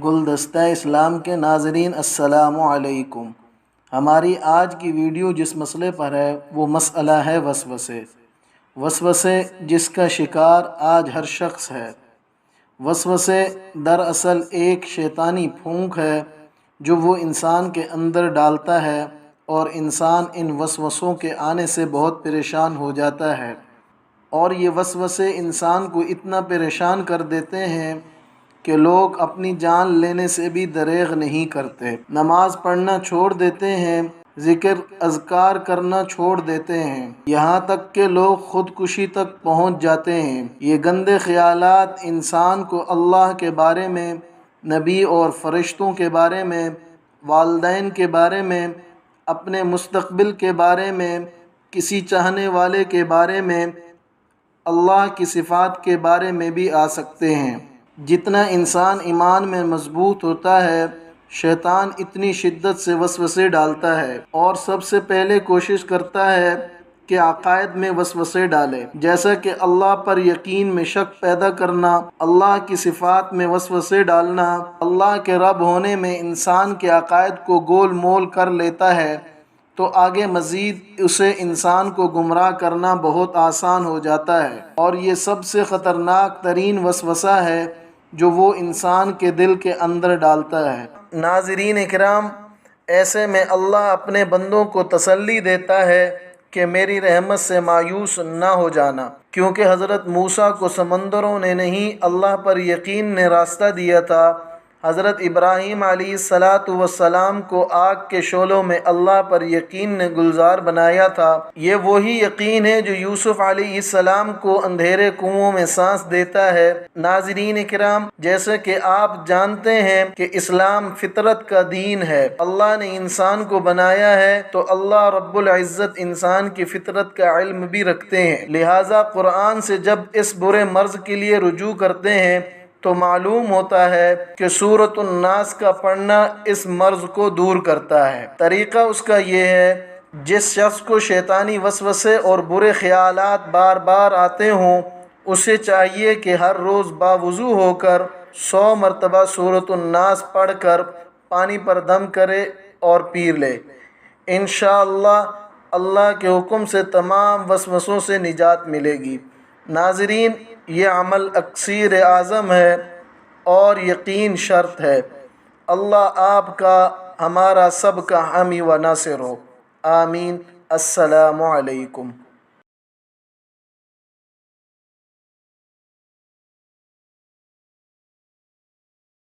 گلدستہ اسلام کے ناظرین السلام علیکم۔ ہماری آج کی ویڈیو جس مسئلے پر ہے وہ مسئلہ ہے وسوسے۔ وسوسے جس کا شکار آج ہر شخص ہے۔ وسوسے دراصل ایک شیطانی پھونک ہے جو وہ انسان کے اندر ڈالتا ہے اور انسان ان وسوسوں کے آنے سے بہت پریشان ہو جاتا ہے، اور یہ وسوسے انسان کو اتنا پریشان کر دیتے ہیں کہ لوگ اپنی جان لینے سے بھی دریغ نہیں کرتے، نماز پڑھنا چھوڑ دیتے ہیں، ذکر اذکار کرنا چھوڑ دیتے ہیں، یہاں تک کہ لوگ خودکشی تک پہنچ جاتے ہیں۔ یہ گندے خیالات انسان کو اللہ کے بارے میں، نبی اور فرشتوں کے بارے میں، والدین کے بارے میں، اپنے مستقبل کے بارے میں، کسی چاہنے والے کے بارے میں، اللہ کی صفات کے بارے میں بھی آ سکتے ہیں۔ جتنا انسان ایمان میں مضبوط ہوتا ہے، شیطان اتنی شدت سے وسوسے ڈالتا ہے اور سب سے پہلے کوشش کرتا ہے کہ عقائد میں وسوسے ڈالے، جیسا کہ اللہ پر یقین میں شک پیدا کرنا، اللہ کی صفات میں وسوسے ڈالنا۔ اللہ کے رب ہونے میں انسان کے عقائد کو گول مول کر لیتا ہے تو آگے مزید اسے انسان کو گمراہ کرنا بہت آسان ہو جاتا ہے، اور یہ سب سے خطرناک ترین وسوسہ ہے جو وہ انسان کے دل کے اندر ڈالتا ہے۔ ناظرین اکرام، ایسے میں اللہ اپنے بندوں کو تسلی دیتا ہے کہ میری رحمت سے مایوس نہ ہو جانا، کیونکہ حضرت موسیٰ کو سمندروں نے نہیں اللہ پر یقین نے راستہ دیا تھا، حضرت ابراہیم علیہ السلام کو آگ کے شعلوں میں اللہ پر یقین نے گلزار بنایا تھا۔ یہ وہی یقین ہے جو یوسف علیہ السلام کو اندھیرے کنووں میں سانس دیتا ہے۔ ناظرین اکرام، جیسے کہ آپ جانتے ہیں کہ اسلام فطرت کا دین ہے، اللہ نے انسان کو بنایا ہے تو اللہ رب العزت انسان کی فطرت کا علم بھی رکھتے ہیں، لہٰذا قرآن سے جب اس برے مرض کے لیے رجوع کرتے ہیں تو معلوم ہوتا ہے کہ سورۃ الناس کا پڑھنا اس مرض کو دور کرتا ہے۔ طریقہ اس کا یہ ہے، جس شخص کو شیطانی وسوسے اور برے خیالات بار بار آتے ہوں، اسے چاہیے کہ ہر روز باوضو ہو کر 100 مرتبہ سورۃ الناس پڑھ کر پانی پر دم کرے اور پی لے۔ انشاءاللہ اللہ کے حکم سے تمام وسوسوں سے نجات ملے گی۔ ناظرین، یہ عمل اکسیر اعظم ہے اور یقین شرط ہے۔ اللہ آپ کا، ہمارا سب کا حامی و ناصر ہو، آمین۔ السلام علیکم۔